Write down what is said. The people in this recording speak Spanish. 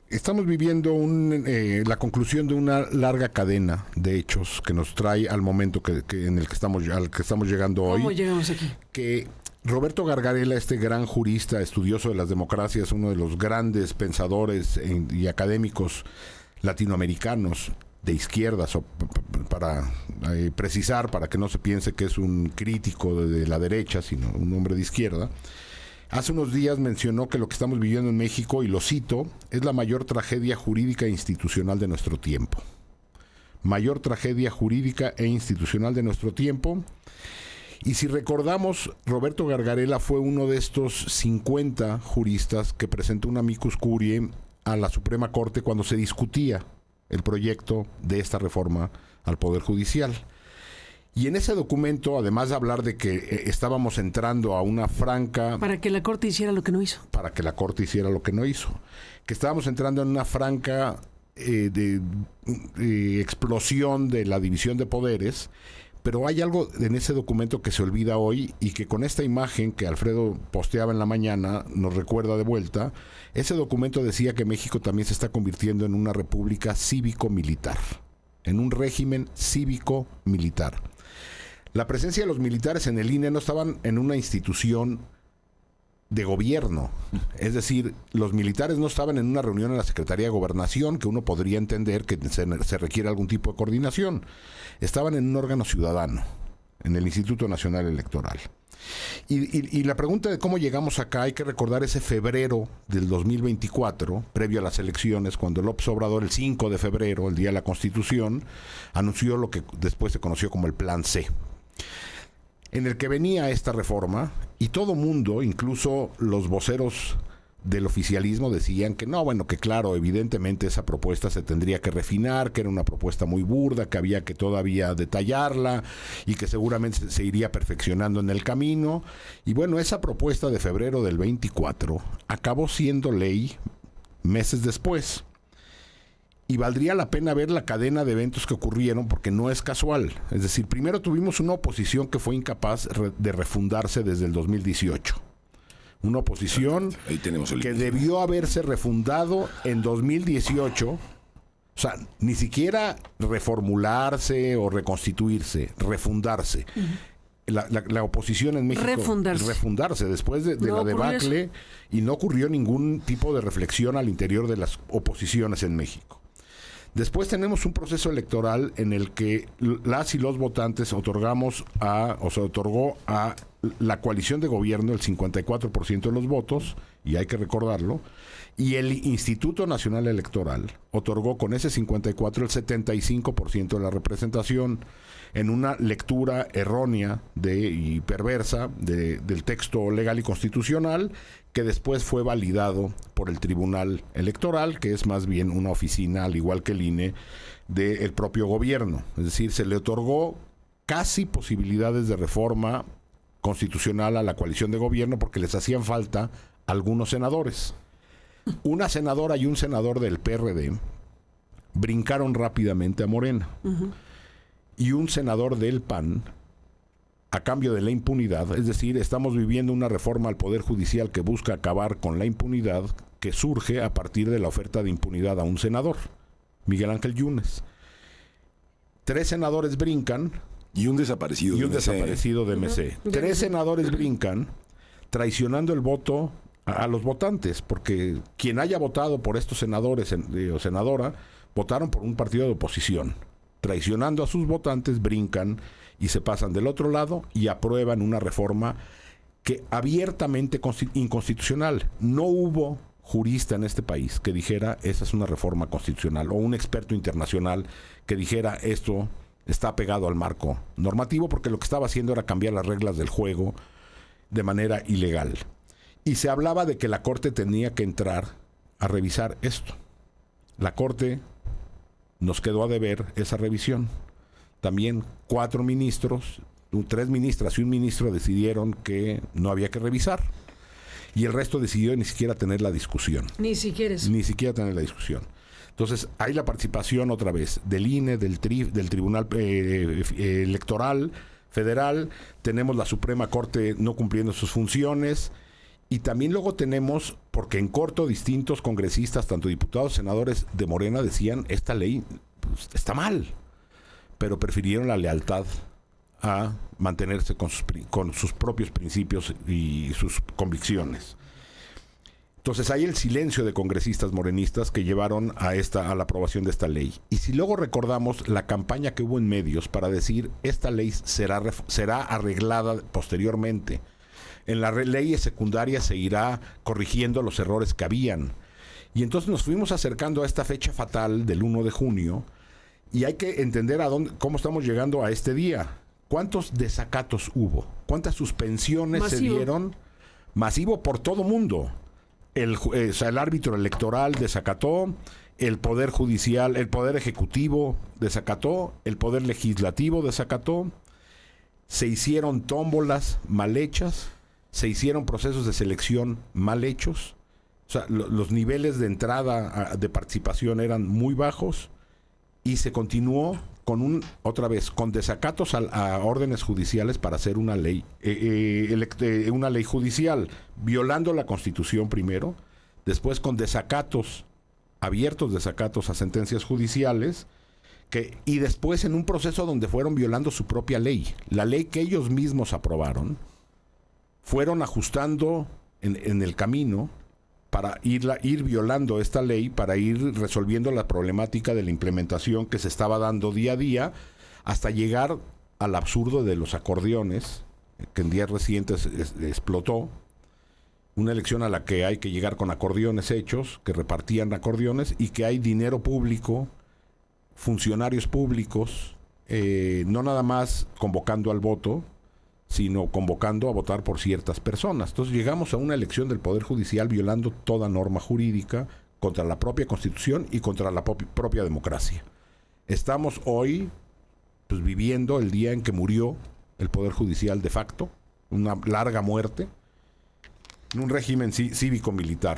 Estamos viviendo la conclusión de una larga cadena de hechos que nos trae al momento al que estamos llegando hoy. ¿Cómo llegamos aquí? Que Roberto Gargarella, este gran jurista, estudioso de las democracias, uno de los grandes pensadores y académicos latinoamericanos de izquierdas, para precisar, para que no se piense que es un crítico de la derecha, sino un hombre de izquierda, hace unos días mencionó que lo que estamos viviendo en México, y lo cito, es la mayor tragedia jurídica e institucional de nuestro tiempo. Mayor tragedia jurídica e institucional de nuestro tiempo. Y si recordamos, Roberto Gargarella fue uno de estos 50 juristas que presentó un amicus curiae a la Suprema Corte cuando se discutía el proyecto de esta reforma al Poder Judicial. Y en ese documento, además de hablar de que estábamos entrando a una franca... Para que la Corte hiciera lo que no hizo. Para que la Corte hiciera lo que no hizo. Que estábamos entrando en una franca explosión de la división de poderes. Pero hay algo en ese documento que se olvida hoy y que con esta imagen que Alfredo posteaba en la mañana nos recuerda de vuelta. Ese documento decía que México también se está convirtiendo en una república cívico-militar, en un régimen cívico-militar. La presencia de los militares en el INE no estaban en una institución de gobierno. Es decir, los militares no estaban en una reunión en la Secretaría de Gobernación, que uno podría entender que se requiere algún tipo de coordinación. Estaban en un órgano ciudadano, en el Instituto Nacional Electoral. Y la pregunta de cómo llegamos acá, hay que recordar ese febrero del 2024, previo a las elecciones, cuando López Obrador, el 5 de febrero, el día de la Constitución, anunció lo que después se conoció como el Plan C, en el que venía esta reforma, y todo mundo, incluso los voceros del oficialismo, decían que no, bueno, que claro, evidentemente esa propuesta se tendría que refinar, que era una propuesta muy burda, que había que todavía detallarla y que seguramente se iría perfeccionando en el camino. Y bueno, esa propuesta de febrero del 24 acabó siendo ley meses después. Y valdría la pena ver la cadena de eventos que ocurrieron, porque no es casual. Es decir, primero tuvimos una oposición que fue incapaz de refundarse desde el 2018. Una oposición que debió haberse refundado en 2018. O sea, ni siquiera reformularse o reconstituirse, refundarse. La oposición en México... Refundarse después de la debacle, y no ocurrió ningún tipo de reflexión al interior de las oposiciones en México. Después tenemos un proceso electoral en el que las y los votantes se otorgó a la coalición de gobierno el 54% de los votos, y hay que recordarlo, y el Instituto Nacional Electoral otorgó con ese 54% el 75% de la representación, en una lectura errónea y perversa del texto legal y constitucional, que después fue validado por el Tribunal Electoral, que es más bien una oficina, al igual que el INE, del propio gobierno. Es decir, se le otorgó casi posibilidades de reforma constitucional a la coalición de gobierno porque les hacían falta algunos senadores. Una senadora y un senador del PRD brincaron rápidamente a Morena. Uh-huh. Y un senador del PAN, a cambio de la impunidad, es decir, estamos viviendo una reforma al Poder Judicial que busca acabar con la impunidad que surge a partir de la oferta de impunidad a un senador, Miguel Ángel Yunes. 3 senadores brincan. Y un desaparecido de MC. 3 senadores brincan, traicionando el voto a los votantes, porque quien haya votado por estos senadores o senadora, votaron por un partido de oposición. Traicionando a sus votantes, brincan y se pasan del otro lado y aprueban una reforma que abiertamente inconstitucional. No hubo jurista en este país que dijera esa es una reforma constitucional, o un experto internacional que dijera esto está pegado al marco normativo, porque lo que estaba haciendo era cambiar las reglas del juego de manera ilegal. Y se hablaba de que la Corte tenía que entrar a revisar esto. La Corte nos quedó a deber esa revisión. También 4 ministros, 3 ministras y un ministro decidieron que no había que revisar. Y el resto decidió ni siquiera tener la discusión. Ni siquiera tener la discusión. Entonces, hay la participación otra vez del INE, del Tribunal Electoral Federal. Tenemos la Suprema Corte no cumpliendo sus funciones. Y también luego tenemos, porque en corto distintos congresistas, tanto diputados, senadores de Morena, decían, esta ley pues, está mal, pero prefirieron la lealtad a mantenerse con sus propios principios y sus convicciones. Entonces hay el silencio de congresistas morenistas que llevaron a la aprobación de esta ley. Y si luego recordamos la campaña que hubo en medios para decir esta ley será arreglada posteriormente. En las leyes secundarias se irá corrigiendo los errores que habían. Y entonces nos fuimos acercando a esta fecha fatal del 1 de junio y hay que entender cómo estamos llegando a este día. ¿Cuántos desacatos hubo? ¿Cuántas suspensiones se dieron? Masivo por todo mundo. El árbitro electoral desacató, el Poder Judicial, el Poder Ejecutivo desacató, el Poder Legislativo desacató, se hicieron tómbolas mal hechas, se hicieron procesos de selección mal hechos, o sea, los niveles de entrada de participación eran muy bajos y se continuó con desacatos a órdenes judiciales para hacer una ley judicial, violando la Constitución primero, después con abiertos desacatos a sentencias judiciales, y después en un proceso donde fueron violando su propia ley, la ley que ellos mismos aprobaron, fueron ajustando en el camino para ir violando esta ley, para ir resolviendo la problemática de la implementación que se estaba dando día a día, hasta llegar al absurdo de los acordeones, que en días recientes explotó, una elección a la que hay que llegar con acordeones hechos, que repartían acordeones, y que hay dinero público, funcionarios públicos, no nada más convocando al voto, sino convocando a votar por ciertas personas. Entonces llegamos a una elección del Poder Judicial violando toda norma jurídica, contra la propia Constitución y contra la propia democracia. Estamos hoy pues, viviendo el día en que murió el Poder Judicial de facto, una larga muerte, en un régimen cívico-militar.